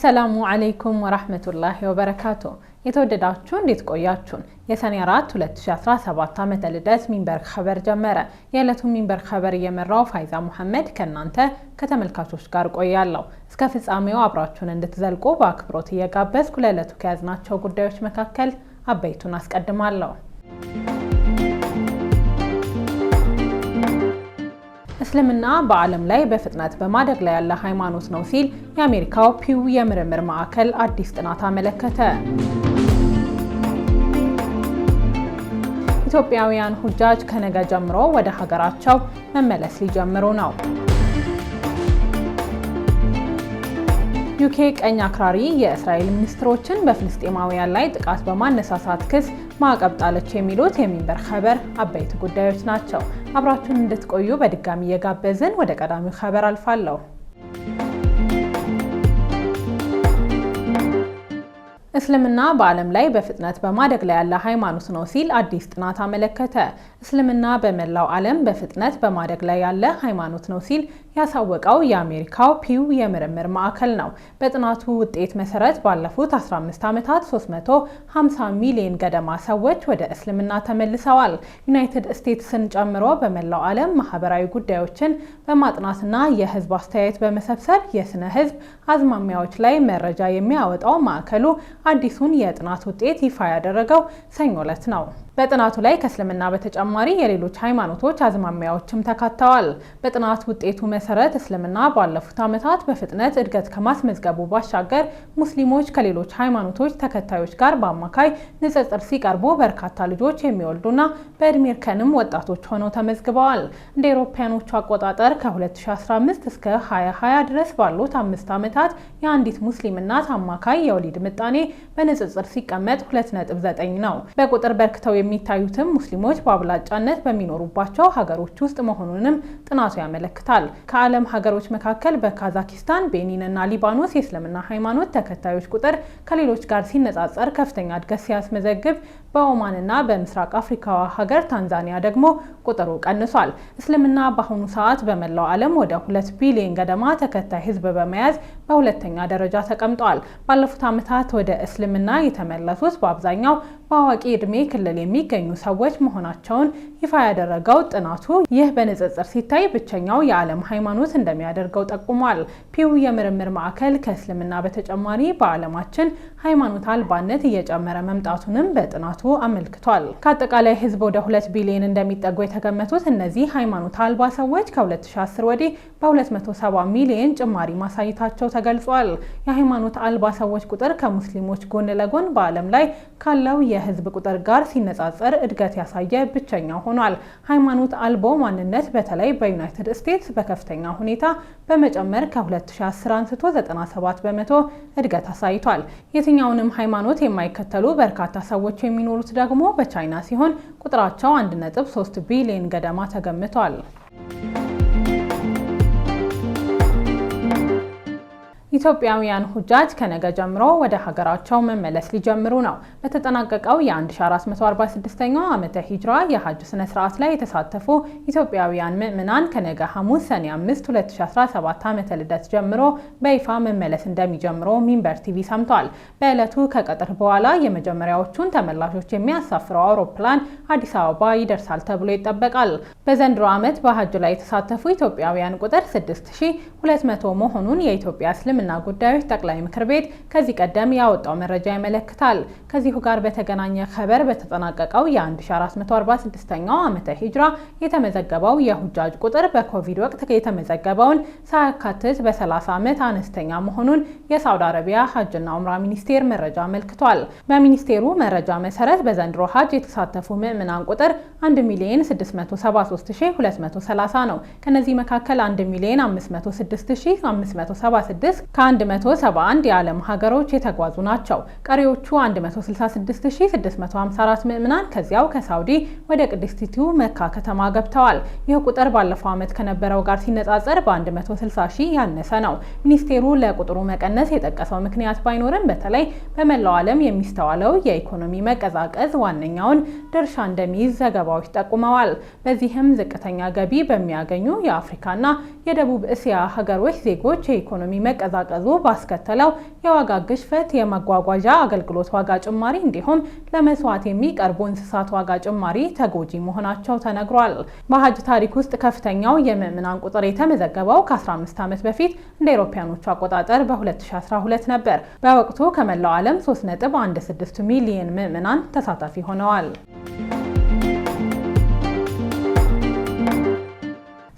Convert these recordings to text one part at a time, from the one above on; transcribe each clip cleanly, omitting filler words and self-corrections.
አሰላሙ አለይኩም ወራህመቱላሂ ወበረካቱ። የተወደዳችሁ እንዴት ቆያችሁን? የሰኔ 4 2017 ዓመተ ልደት ሚንበር ኸበር ጀመረ። የዕለቱ ሚንበር ኸበር እየመራው ፋይዛ መሐመድ ከናንተ ከተመልካቾች ጋር ቆያለሁ። እስከ ፍጻሜው አብራችሁን እንድትዘልቁ በአክብሮት እየጋበዝኩ ለዕለቱ ከያዝናቸው ጉዳዮች መካከል አበይቱን አስቀድማለሁ። እስልምና በዓለም ላይ በፍጥነት በማደግ ላይ ያለ ሃይማኖት ነው ሲል የአሜሪካው ፒው የምርምር ማዕከል አዲስ ጥናት አመለከተ። ኢትዮጵያውያን ሁጃጅ ከነገ ጀምሮ ወደ ሀገራቸው መመለስ ሊጀምሩ ነው። ዩኬ ቀኝ አክራሪ የእስራኤል ሚኒስትሮችን በፍልስጤማውያን ላይ ጥቃት በማነሳሳት ክስ ማዕቀብ ጣለች። የሚሉት የሚንበር ኸበር አበይት ጉዳዮች ናቸው። አብራችሁን እንድትቆዩ በድጋሚ እየጋበዝን ወደ ቀዳሚው ኸበር አልፋለሁ። እስልምና በዓለም ላይ በፍጥነት በማደግ ላይ ያለ ሃይማኖት ነው ሲል አዲስ ጥናት አመለከተ። እስልምና በመላው ዓለም በፍጥነት በማደግ ላይ ያለ ሃይማኖት ነው ሲል ያሳወቀው የአሜሪካው ፒው የምርምር ማዕከል ነው። በጥናቱ ውጤት መሰረት ባለፉት 15 ዓመታት 350 ሚሊዮን ገደማ ሰዎች ወደ እስልምና ተመልሰዋል። ዩናይትድ ስቴትስን ጨምሮ በመላው ዓለም ማህበራዊ ጉዳዮችን በማጥናትና የህዝብ አስተያየት በመሰብሰብ የስነ ህዝብ አዝማሚያዎች ላይ መረጃ የሚያወጣው ማዕከሉ አዲሱን የጥናት ውጤት ይፋ ያደረገው ሰኞ ዕለት ነው። በጥናቱ ላይ ከእስልምና በተጨማሪ የሌሎች ሃይማኖቶች አዝማሚያዎችም ተካተዋል። በጥናት ውጤቱ መሰረት እስልምና ባለፉት ዓመታት በፍጥነት እድገት ከማስመዝገቡ ባሻገር ሙስሊሞች ከሌሎች ሃይማኖቶች ተከታዮች ጋር በአማካይ ንጽጽር ሲቀርቡ በርካታ ልጆች የሚወልዱና በእድሜ እርከንም ወጣቶች ሆነው ተመዝግበዋል። እንደ አውሮፓውያኖቹ አቆጣጠር ከ2015 እስከ 2020 ድረስ ባሉት 5 ዓመታት የአንዲት ሙስሊም እናት አማካይ የወሊድ ምጣኔ በንጽጽር ሲቀመጥ 2.9 ነው። በቁጥር በርክተው የሚታዩትም ሙስሊሞች በአብላጫነት በሚኖሩባቸው ሀገሮች ውስጥ መሆኑንም ጥናቱ ያመለክታል። ከዓለም ሀገሮች መካከል በካዛኪስታን፣ ቤኒን እና ሊባኖስ የእስልምና ሃይማኖት ተከታዮች ቁጥር ከሌሎች ጋር ሲነጻጸር ከፍተኛ እድገት ሲያስመዘግብ፣ በኦማንና በምስራቅ አፍሪካዋ ሀገር ታንዛኒያ ደግሞ ቁጥሩ ቀንሷል። እስልምና በአሁኑ ሰዓት በመላው ዓለም ወደ 2 ቢሊዮን ገደማ ተከታይ ህዝብ በመያዝ በሁለተኛ ደረጃ ተቀምጧል። ባለፉት ዓመታት ወደ እስልምና የተመለሱት በአብዛኛው በአዋቂ ዕድሜ ክልል የሚገኙ ሰዎች መሆናቸውን ይፋ ያደረገው ጥናቱ ይህ በንጽጽር ሲታይ ብቸኛው የዓለም ሃይማኖት እንደሚያደርገው ጠቁሟል። ፒው የምርምር ማዕከል ከእስልምና በተጨማሪ በዓለማችን ሃይማኖት አልባነት እየጨመረ መምጣቱንም በጥናቱ አመልክቷል። ከአጠቃላይ ህዝብ ወደ 2 ቢሊዮን እንደሚጠጉ የተገመቱት እነዚህ ሃይማኖት አልባ ሰዎች ከ2010 ወዲህ በ270 ሚሊዮን ጭማሪ ማሳየታቸው ተገልጿል። የሃይማኖት አልባ ሰዎች ቁጥር ከሙስሊሞች ጎን ለጎን በዓለም ላይ ካለው የህዝብ ቁጥር ጋር ሲነጻጸር እድገት ያሳየ ብቸኛው ሆኗል። ሃይማኖት አልቦ ማንነት በተለይ በዩናይትድ ስቴትስ በከፍተኛ ሁኔታ በመጨመር ከ2010 አንስቶ 97 በመቶ እድገት አሳይቷል። የትኛውንም ሃይማኖት የማይከተሉ በርካታ ሰዎች የሚኖሩት ደግሞ በቻይና ሲሆን ቁጥራቸው 1.3 ቢሊዮን ገደማ ተገምቷል። ኢትዮጵያውያን ሁጃጅ ከነገ ጀምሮ ወደ ሀገራቸው መመለስ ሊጀምሩ ነው። በተጠናቀቀው የ1446ኛው ዓመተ ሂጅራ የሐጅ ስነ ስርዓት ላይ የተሳተፉ ኢትዮጵያውያን ምዕመናን ከነገ ሐሙስ ሰኔ 5 2017 ዓመተ ልደት ጀምሮ በይፋ መመለስ እንደሚጀምሩ ሚንበር ቲቪ ሰምቷል። በዕለቱ ከቀጥር በኋላ የመጀመሪያዎቹን ተመላሾች የሚያሳፍረው አውሮፕላን አዲስ አበባ ይደርሳል ተብሎ ይጠበቃል። በዘንድሮ ዓመት በሐጅ ላይ የተሳተፉ ኢትዮጵያውያን ቁጥር 6200 መሆኑን የኢትዮጵያ እስልምና ጉዳዮች ጠቅላይ ምክር ቤት ከዚህ ቀደም ያወጣው መረጃ ያመለክታል። ከዚሁ ጋር በተገናኘ ኸበር በተጠናቀቀው የ1446ኛው ዓመተ ሂጅራ የተመዘገበው የሁጃጅ ቁጥር በኮቪድ ወቅት የተመዘገበውን ሳያካትት በ30 ዓመት አነስተኛ መሆኑን የሳውዲ አረቢያ ሐጅና ዑምራ ሚኒስቴር መረጃ አመልክቷል። በሚኒስቴሩ መረጃ መሰረት በዘንድሮ ሐጅ የተሳተፉ ምዕመናን ቁጥር 1,673,230 ነው። ከነዚህ መካከል 1,506,576 ከ171 የዓለም ሀገሮች የተጓዙ ናቸው። ቀሪዎቹ 166654 ምዕመናን ከዚያው ከሳውዲ ወደ ቅድስቲቱ መካ ከተማ ገብተዋል። ይህ ቁጥር ባለፈው ዓመት ከነበረው ጋር ሲነጻጸር በ160 ሺህ ያነሰ ነው። ሚኒስቴሩ ለቁጥሩ መቀነስ የጠቀሰው ምክንያት ባይኖርም በተለይ በመላው ዓለም የሚስተዋለው የኢኮኖሚ መቀዛቀዝ ዋነኛውን ድርሻ እንደሚይዝ ዘገባዎች ጠቁመዋል። በዚህም ዝቅተኛ ገቢ በሚያገኙ የአፍሪካና የደቡብ እስያ ሀገሮች ዜጎች የኢኮኖሚ መቀዛቀዝ መቀዛቀዙ ባስከተለው የዋጋ ግሽበት የመጓጓዣ አገልግሎት ዋጋ ጭማሪ እንዲሁም ለመስዋዕት የሚቀርቡ እንስሳት ዋጋ ጭማሪ ተጎጂ መሆናቸው ተነግሯል። በሐጅ ታሪክ ውስጥ ከፍተኛው የምዕመናን ቁጥር የተመዘገበው ከ15 ዓመት በፊት እንደ አውሮፓውያኖቹ አቆጣጠር በ2012 ነበር። በወቅቱ ከመላው ዓለም 3.16 ሚሊዮን ምዕመናን ተሳታፊ ሆነዋል።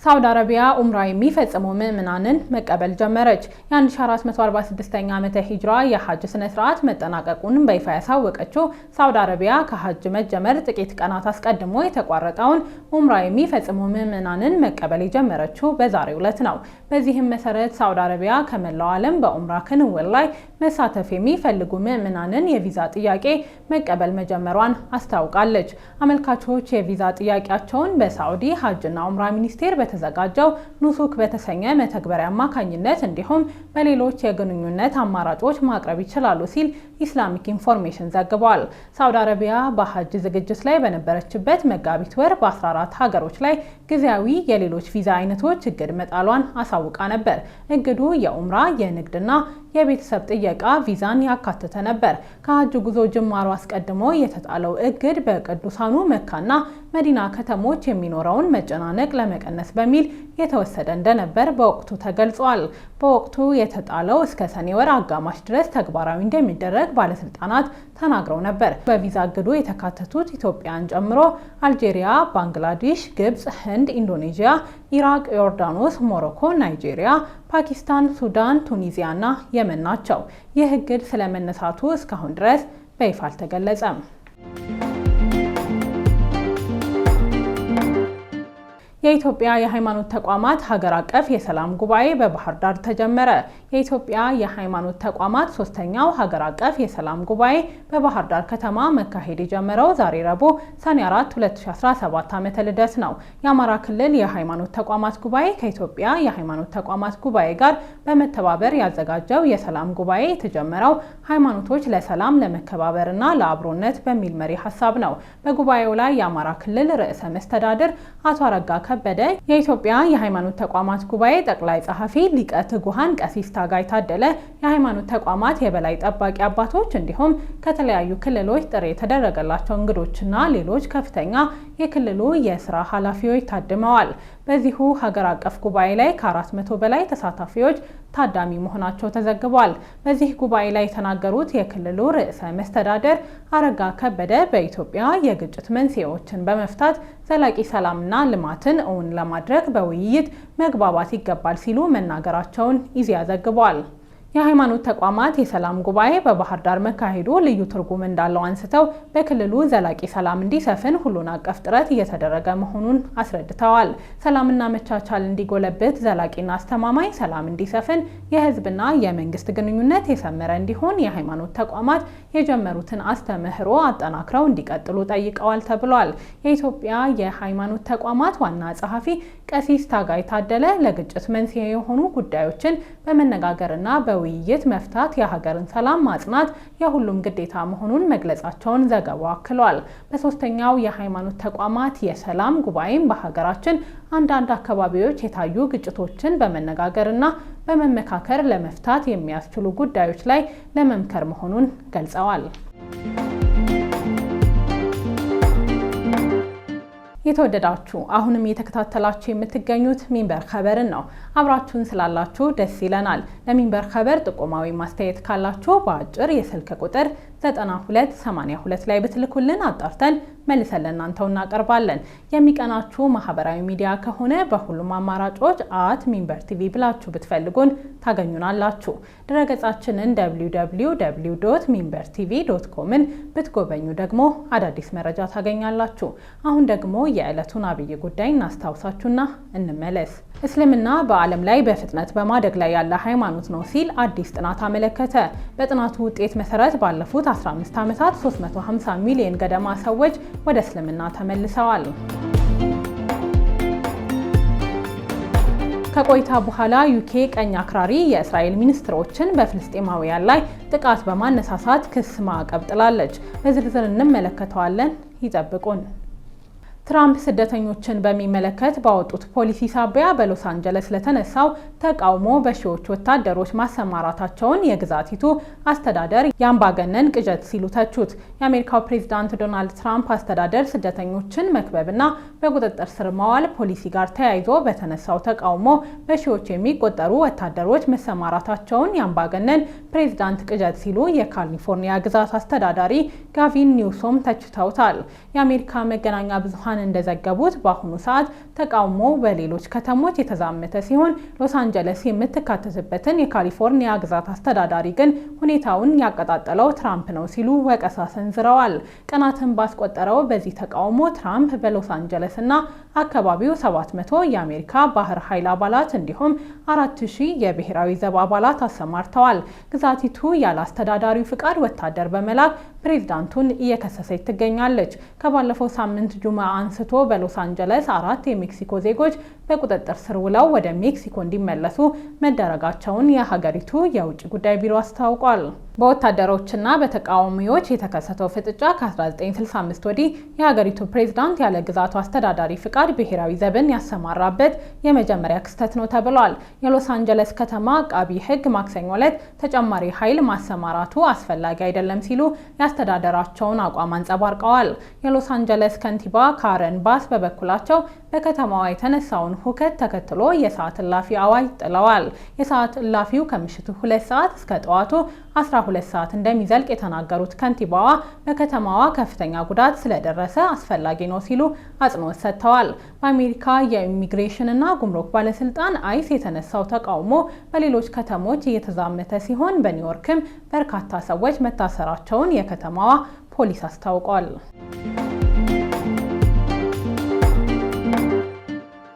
ሳውዲ አረቢያ ኡምራ የሚፈጽሙ ምዕመናንን መቀበል ጀመረች። የ1446ኛ ዓመተ ሂጅራ የሐጅ ስነ ስርዓት መጠናቀቁን በይፋ ያሳወቀችው ሳውዲ አረቢያ ከሐጅ መጀመር ጥቂት ቀናት አስቀድሞ የተቋረጠውን ኡምራ የሚፈጽሙ ምዕመናንን መቀበል የጀመረችው በዛሬው ዕለት ነው። በዚህም መሰረት ሳውዲ አረቢያ ከመላው ዓለም በኡምራ ክንውን ላይ መሳተፍ የሚፈልጉ ምዕመናንን የቪዛ ጥያቄ መቀበል መጀመሯን አስታውቃለች። አመልካቾች የቪዛ ጥያቄያቸውን በሳዑዲ ሐጅና ኡምራ ሚኒስቴር ተዘጋጀው ኑሱክ በተሰኘ መተግበሪያ አማካኝነት እንዲሁም በሌሎች የግንኙነት አማራጮች ማቅረብ ይችላሉ ሲል ኢስላሚክ ኢንፎርሜሽን ዘግቧል። ሳውዲ አረቢያ በሐጅ ዝግጅት ላይ በነበረችበት መጋቢት ወር በ14 ሀገሮች ላይ ጊዜያዊ የሌሎች ቪዛ አይነቶች እግድ መጣሏን አሳውቃ ነበር። እግዱ የኡምራ የንግድና የቤተሰብ ጥየቃ ቪዛን ያካተተ ነበር። ከሐጅ ጉዞ ጅማሮ አስቀድሞ የተጣለው እግድ በቅዱሳኑ መካና መዲና ከተሞች የሚኖረውን መጨናነቅ ለመቀነስ በሚል የተወሰደ እንደነበር በወቅቱ ተገልጿል። በወቅቱ የተጣለው እስከ ሰኔ ወር አጋማሽ ድረስ ተግባራዊ እንደሚደረግ ባለስልጣናት ተናግረው ነበር። በቪዛ እግዱ የተካተቱት ኢትዮጵያን ጨምሮ አልጄሪያ፣ ባንግላዴሽ፣ ግብጽ፣ ህንድ፣ ኢንዶኔዥያ፣ ኢራቅ፣ ዮርዳኖስ፣ ሞሮኮ፣ ናይጄሪያ፣ ፓኪስታን፣ ሱዳን፣ ቱኒዚያ እና የመን ናቸው። ይህ እግድ ስለመነሳቱ እስካሁን ድረስ በይፋ አልተገለጸም። የኢትዮጵያ የሃይማኖት ተቋማት ሀገር አቀፍ የሰላም ጉባኤ በባህር ዳር ተጀመረ። የኢትዮጵያ የሃይማኖት ተቋማት ሶስተኛው ሀገር አቀፍ የሰላም ጉባኤ በባህር ዳር ከተማ መካሄድ የጀመረው ዛሬ ረቡዕ ሰኔ 4 2017 ዓመተ ልደት ነው። የአማራ ክልል የሃይማኖት ተቋማት ጉባኤ ከኢትዮጵያ የሃይማኖት ተቋማት ጉባኤ ጋር በመተባበር ያዘጋጀው የሰላም ጉባኤ የተጀመረው ሃይማኖቶች ለሰላም ለመከባበርና ለአብሮነት በሚል መሪ ሀሳብ ነው። በጉባኤው ላይ የአማራ ክልል ርዕሰ መስተዳድር አቶ አረጋ ከበደ፣ የኢትዮጵያ የሃይማኖት ተቋማት ጉባኤ ጠቅላይ ጸሐፊ ሊቀ ትጉሃን ቀሲስ ታጋይ ታደለ፣ የሃይማኖት ተቋማት የበላይ ጠባቂ አባቶች እንዲሁም ከተለያዩ ክልሎች ጥሪ የተደረገላቸው እንግዶችና ሌሎች ከፍተኛ የክልሉ የስራ ኃላፊዎች ታድመዋል። በዚሁ ሀገር አቀፍ ጉባኤ ላይ ከ400 በላይ ተሳታፊዎች ታዳሚ መሆናቸው ተዘግቧል። በዚህ ጉባኤ ላይ የተናገሩት የክልሉ ርዕሰ መስተዳደር አረጋ ከበደ በኢትዮጵያ የግጭት መንስኤዎችን በመፍታት ዘላቂ ሰላምና ልማትን እውን ለማድረግ በውይይት መግባባት ይገባል ሲሉ መናገራቸውን ኢዜአ ዘግቧል። የሃይማኖት ተቋማት የሰላም ጉባኤ በባህር ዳር መካሄዱ ልዩ ትርጉም እንዳለው አንስተው በክልሉ ዘላቂ ሰላም እንዲሰፍን ሁሉን አቀፍ ጥረት እየተደረገ መሆኑን አስረድተዋል። ሰላምና መቻቻል እንዲጎለብት፣ ዘላቂና አስተማማኝ ሰላም እንዲሰፍን፣ የህዝብና የመንግስት ግንኙነት የሰመረ እንዲሆን የሃይማኖት ተቋማት የጀመሩትን አስተምህሮ አጠናክረው እንዲቀጥሉ ጠይቀዋል ተብሏል። የኢትዮጵያ የሃይማኖት ተቋማት ዋና ጸሐፊ ቀሲስ ታጋይ ታደለ ለግጭት መንስኤ የሆኑ ጉዳዮችን በመነጋገርና ውይይት መፍታት የሀገርን ሰላም ማጽናት የሁሉም ግዴታ መሆኑን መግለጻቸውን ዘገባው አክሏል። በሶስተኛው የሃይማኖት ተቋማት የሰላም ጉባኤም በሀገራችን አንዳንድ አካባቢዎች የታዩ ግጭቶችን በመነጋገርና በመመካከር ለመፍታት የሚያስችሉ ጉዳዮች ላይ ለመምከር መሆኑን ገልጸዋል። የተወደዳችሁ አሁንም እየተከታተላችሁ የምትገኙት ሚንበር ኸበርን ነው። አብራችሁን ስላላችሁ ደስ ይለናል። ለሚንበር ኸበር ጥቆማዊ ማስተያየት ካላችሁ በአጭር የስልክ ቁጥር 9282 ላይ ብትልኩልን አጣርተን መልሰን ለእናንተው እናቀርባለን። የሚቀናችሁ ማህበራዊ ሚዲያ ከሆነ በሁሉም አማራጮች @ሚንበር ቲቪ ብላችሁ ብትፈልጉን ታገኙናላችሁ። ድረገጻችንን www.minbertv.comን ብትጎበኙ ደግሞ አዳዲስ መረጃ ታገኛላችሁ። አሁን ደግሞ የዕለቱን አብይ ጉዳይ እናስታውሳችሁና እንመለስ። እስልምና በዓለም ላይ በፍጥነት በማደግ ላይ ያለ ሃይማኖት ነው ሲል አዲስ ጥናት አመለከተ። በጥናቱ ውጤት መሰረት ባለፉት 15 ዓመታት 350 ሚሊዮን ገደማ ሰዎች ወደ እስልምና ተመልሰዋል። ከቆይታ በኋላ ዩኬ ቀኝ አክራሪ የእስራኤል ሚኒስትሮችን በፍልስጤማውያን ላይ ጥቃት በማነሳሳት ክስ ማዕቀብ ጥላለች። በዝርዝር እንመለከተዋለን። ይጠብቁን። ትራምፕ ስደተኞችን በሚመለከት ባወጡት ፖሊሲ ሳቢያ በሎስ አንጀለስ ለተነሳው ተቃውሞ በሺዎች ወታደሮች ማሰማራታቸውን የግዛቲቱ አስተዳደር የአምባገነን ቅዠት ሲሉ ተቹት። የአሜሪካው ፕሬዝዳንት ዶናልድ ትራምፕ አስተዳደር ስደተኞችን መክበብና በቁጥጥር ስር ማዋል ፖሊሲ ጋር ተያይዞ በተነሳው ተቃውሞ በሺዎች የሚቆጠሩ ወታደሮች መሰማራታቸውን የአምባገነን ፕሬዝዳንት ቅዠት ሲሉ የካሊፎርኒያ ግዛት አስተዳዳሪ ጋቪን ኒውሶም ተችተውታል። የአሜሪካ መገናኛ ብዙሃን እንደዘገቡት በአሁኑ ሰዓት ተቃውሞ በሌሎች ከተሞች የተዛመተ ሲሆን ሎስ አንጀለስ የምትካተትበትን የካሊፎርኒያ ግዛት አስተዳዳሪ ግን ሁኔታውን ያቀጣጠለው ትራምፕ ነው ሲሉ ወቀሳ ሰንዝረዋል። ቀናትን ባስቆጠረው በዚህ ተቃውሞ ትራምፕ በሎስ አንጀለስ እና አካባቢው 700 የአሜሪካ ባህር ኃይል አባላት እንዲሁም 4000 የብሔራዊ ዘብ አባላት አሰማርተዋል። ግዛቲቱ ያለ አስተዳዳሪው ፍቃድ ወታደር በመላክ ፕሬዝዳንቱን እየከሰሰች ትገኛለች። ከባለፈው ሳምንት ጁምዓ አንስቶ በሎስ አንጀለስ 4 የሜክሲኮ ዜጎች በቁጥጥር ስር ውለው ወደ ሜክሲኮ እንዲመለሱ መደረጋቸውን የሀገሪቱ የውጭ ጉዳይ ቢሮ አስታውቋል። በወታደሮችና በተቃዋሚዎች የተከሰተው ፍጥጫ ከ1965 ወዲህ የሀገሪቱ ፕሬዝዳንት ያለ ግዛቱ አስተዳዳሪ ፍቃድ ብሔራዊ ዘብን ያሰማራበት የመጀመሪያ ክስተት ነው ተብሏል። የሎስ አንጀለስ ከተማ አቃቢ ሕግ ማክሰኞ ዕለት ተጨማሪ ኃይል ማሰማራቱ አስፈላጊ አይደለም ሲሉ የአስተዳደራቸውን አቋም አንጸባርቀዋል። የሎስ አንጀለስ ከንቲባ ካረን ባስ በበኩላቸው በከተማዋ የተነሳውን ሁከት ተከትሎ የሰዓት እላፊ አዋጅ ጥለዋል። የሰዓት እላፊው ከምሽቱ 2 ሰዓት እስከ ጠዋቱ 12 ሰዓት እንደሚዘልቅ የተናገሩት ከንቲባዋ በከተማዋ ከፍተኛ ጉዳት ስለደረሰ አስፈላጊ ነው ሲሉ አጽንኦት ሰጥተዋል። በአሜሪካ የኢሚግሬሽንና ጉምሩክ ባለስልጣን አይስ የተነሳው ተቃውሞ በሌሎች ከተሞች እየተዛመተ ሲሆን በኒውዮርክም በርካታ ሰዎች መታሰራቸውን የከተማዋ ፖሊስ አስታውቋል።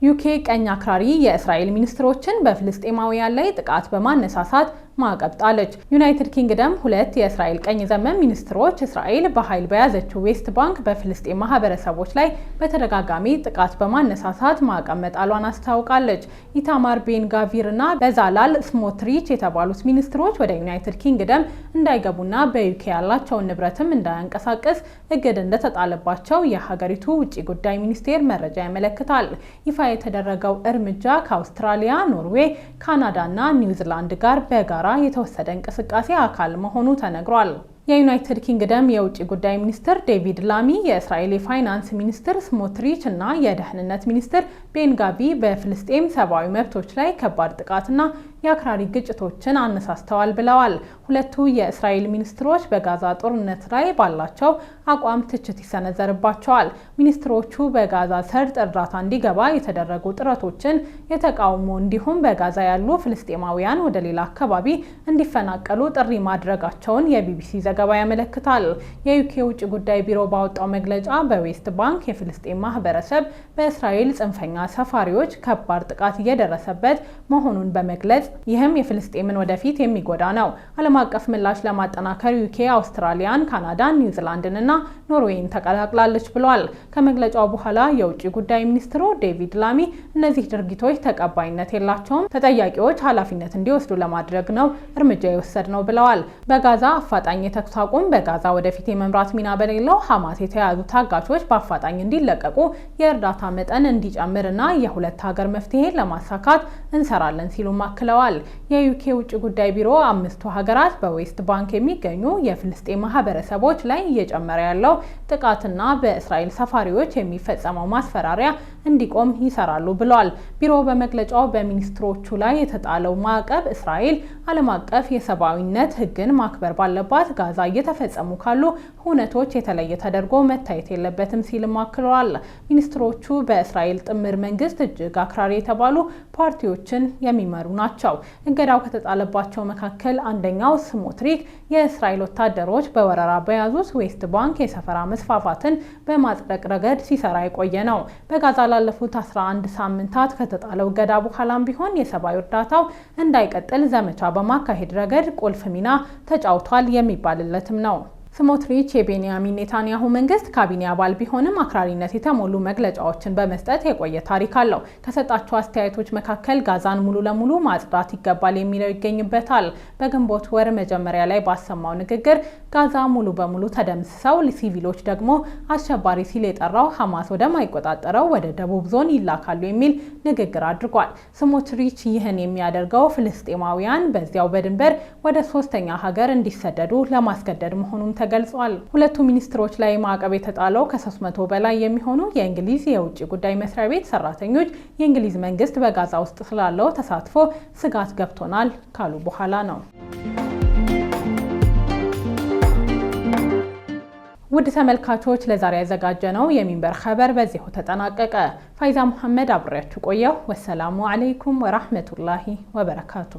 ዩኬ ቀኝ አክራሪ የእስራኤል ሚኒስትሮችን በፍልስጤማውያን ላይ ጥቃት በማነሳሳት ማዕቀብ ጣለች። ዩናይትድ ኪንግደም 2 የእስራኤል ቀኝ ዘመም ሚኒስትሮች እስራኤል በኃይል በያዘችው ዌስት ባንክ በፍልስጤም ማህበረሰቦች ላይ በተደጋጋሚ ጥቃት በማነሳሳት ማዕቀብ መጣሏን አስታውቃለች። ኢታማር ቤን ጋቪር እና በዛላል ስሞትሪች የተባሉት ሚኒስትሮች ወደ ዩናይትድ ኪንግደም እንዳይገቡና በዩኬ ያላቸውን ንብረትም እንዳያንቀሳቀስ እግድ እንደተጣለባቸው የሀገሪቱ ውጭ ጉዳይ ሚኒስቴር መረጃ ያመለክታል። ይፋ የተደረገው እርምጃ ከአውስትራሊያ፣ ኖርዌይ፣ ካናዳ እና ኒውዚላንድ ጋር በጋራ የተወሰደ እንቅስቃሴ አካል መሆኑ ተነግሯል። የዩናይትድ ኪንግደም የውጭ ጉዳይ ሚኒስትር ዴቪድ ላሚ፣ የእስራኤል የፋይናንስ ሚኒስትር ስሞትሪች እና የደህንነት ሚኒስትር ቤን ጋቪ በፍልስጤም ሰብአዊ መብቶች ላይ ከባድ ጥቃትና የአክራሪ ግጭቶችን አነሳስተዋል ብለዋል። ሁለቱ የእስራኤል ሚኒስትሮች በጋዛ ጦርነት ላይ ባላቸው አቋም ትችት ይሰነዘርባቸዋል። ሚኒስትሮቹ በጋዛ ሰርጥ እርዳታ እንዲገባ የተደረጉ ጥረቶችን የተቃውሞ እንዲሁም በጋዛ ያሉ ፍልስጤማውያን ወደ ሌላ አካባቢ እንዲፈናቀሉ ጥሪ ማድረጋቸውን የቢቢሲ ዘገባ ያመለክታል። የዩኬ ውጭ ጉዳይ ቢሮ ባወጣው መግለጫ በዌስት ባንክ የፍልስጤም ማህበረሰብ በእስራኤል ጽንፈኛ ሰፋሪዎች ከባድ ጥቃት እየደረሰበት መሆኑን በመግለጽ ይህም የፍልስጤምን ወደፊት የሚጎዳ ነው። ዓለም አቀፍ ምላሽ ለማጠናከር ዩኬ አውስትራሊያን፣ ካናዳን፣ ኒውዚላንድን እና ኖርዌይን ተቀላቅላለች ብሏል። ከመግለጫው በኋላ የውጭ ጉዳይ ሚኒስትሩ ዴቪድ ላሚ እነዚህ ድርጊቶች ተቀባይነት የላቸውም፣ ተጠያቂዎች ኃላፊነት እንዲወስዱ ለማድረግ ነው እርምጃ የወሰድነው ብለዋል። በጋዛ አፋጣኝ የተኩስ አቁም፣ በጋዛ ወደፊት የመምራት ሚና በሌለው ሐማስ የተያዙ ታጋቾች በአፋጣኝ እንዲለቀቁ፣ የእርዳታ መጠን እንዲጨምርና የሁለት ሀገር መፍትሄ ለማሳካት እንሰራለን ሲሉ አክለዋል። የዩኬ ውጭ ጉዳይ ቢሮ 5ቱ ሀገራት በዌስት ባንክ የሚገኙ የፍልስጤም ማህበረሰቦች ላይ እየጨመረ ያለው ጥቃትና በእስራኤል ሰፋሪዎች የሚፈጸመው ማስፈራሪያ እንዲቆም ይሰራሉ ብሏል። ቢሮው በመግለጫው በሚኒስትሮቹ ላይ የተጣለው ማዕቀብ እስራኤል ዓለም አቀፍ የሰብአዊነት ሕግን ማክበር ባለባት ጋዛ እየተፈጸሙ ካሉ ሁነቶች የተለየ ተደርጎ መታየት የለበትም ሲልም አክለዋል። ሚኒስትሮቹ በእስራኤል ጥምር መንግስት እጅግ አክራሪ የተባሉ ፓርቲዎችን የሚመሩ ናቸው። እገዳው ከተጣለባቸው መካከል አንደኛው ስሞትሪክ የእስራኤል ወታደሮች በወረራ በያዙት ዌስት ባንክ የሰፈራ መስፋፋትን በማጽደቅ ረገድ ሲሰራ የቆየ ነው። በጋዛ ላለፉት 11 ሳምንታት ከተጣለው እገዳ በኋላም ቢሆን የሰብአዊ እርዳታው እንዳይቀጥል ዘመቻ በማካሄድ ረገድ ቁልፍ ሚና ተጫውቷል የሚባልለትም ነው። ስሞትሪች የቤንያሚን ኔታንያሁ መንግስት ካቢኔ አባል ቢሆንም አክራሪነት የተሞሉ መግለጫዎችን በመስጠት የቆየ ታሪክ አለው። ከሰጣቸው አስተያየቶች መካከል ጋዛን ሙሉ ለሙሉ ማጽዳት ይገባል የሚለው ይገኝበታል። በግንቦት ወር መጀመሪያ ላይ ባሰማው ንግግር ጋዛ ሙሉ በሙሉ ተደምስሰው ሲቪሎች ደግሞ አሸባሪ ሲል የጠራው ሐማስ ወደማይቆጣጠረው ወደ ደቡብ ዞን ይላካሉ የሚል ንግግር አድርጓል። ስሞትሪች ይህን የሚያደርገው ፍልስጤማውያን በዚያው በድንበር ወደ ሶስተኛ ሀገር እንዲሰደዱ ለማስገደድ መሆኑን ተገልጿል። ሁለቱ ሚኒስትሮች ላይ ማዕቀብ የተጣለው ከ300 በላይ የሚሆኑ የእንግሊዝ የውጭ ጉዳይ መስሪያ ቤት ሰራተኞች የእንግሊዝ መንግስት በጋዛ ውስጥ ስላለው ተሳትፎ ስጋት ገብቶናል ካሉ በኋላ ነው። ውድ ተመልካቾች ለዛሬ ያዘጋጀነው የሚንበር ኸበር በዚሁ ተጠናቀቀ። ፋይዛ መሐመድ አብሬያችሁ ቆየሁ። ወሰላሙ አለይኩም ወራህመቱላሂ ወበረካቱ።